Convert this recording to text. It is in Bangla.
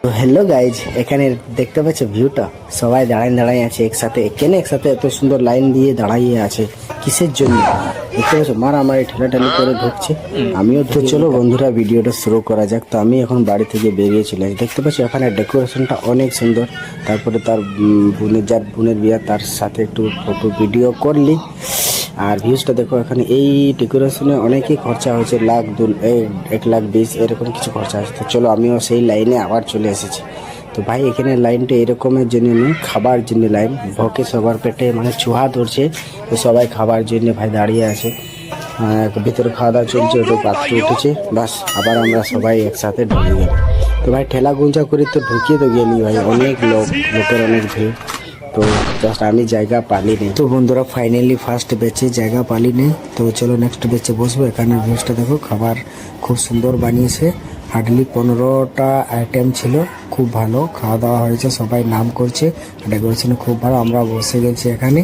তো হ্যালো গাইজ, এখানে দেখতে পাচ্ছ ভিউটা, সবাই দাঁড়ায় আছে একসাথে। কেন একসাথে এত সুন্দর লাইন দিয়ে দাঁড়াইয়ে আছে, কিসের জন্য দেখতে পাচ্ছ? মারামারি ঠেলাঠালি করে ঢুকছে, আমিও। তো চলো বন্ধুরা, ভিডিওটা শুরু করা যাক। তো আমি এখন বাড়ি থেকে বেরিয়ে চলে আসি। দেখতে পাচ্ছ এখানে ডেকোরেশনটা অনেক সুন্দর। তারপরে তার বোনের বিয়া, তার সাথে একটু ফটো ভিডিও করলি। আর ভিউজটা দেখো, এখানে এই ডেকোরেশনে অনেকই খরচা হয়েছে, 1,20,000 এরকম কিছু খরচা হয়েছে। তো চলো আমিও সেই লাইনে আবার চলে এসেছি। তো ভাই এখানে লাইনটা এরকমের জন্য নেই, খাবার জন্য লাইন। ভকে সবার পেটে মানে চুহা ধরছে, তো সবাই খাবার জন্য ভাই দাঁড়িয়ে আছে। ভিতরে খাওয়া দাওয়া চলছে, একটু পাত্র উঠেছে, বাস আবার আমরা সবাই একসাথে ঢুকে গেল। তো ভাই ঠেলা গুঞ্জা করে তো ঢুকিয়ে তো গেলি ভাই, অনেক লোকের অনেক ভিড়। তো জাস্ট আমি জায়গা পালি নেই। তো বন্ধুরা ফাইনালি ফার্স্ট বেচে জায়গা পালি নেই। তো চলো নেক্সট বেচে বসবো। এখানে ভিউজটা দেখো, খাবার খুব সুন্দর বানিয়েছে। হার্ডলি 15টা আইটেম ছিল, খুব ভালো খাওয়া দাওয়া হয়েছে, সবাই নাম করছে। ডেকোরেশন খুব ভালো, আমরা বসে গেছি এখানে।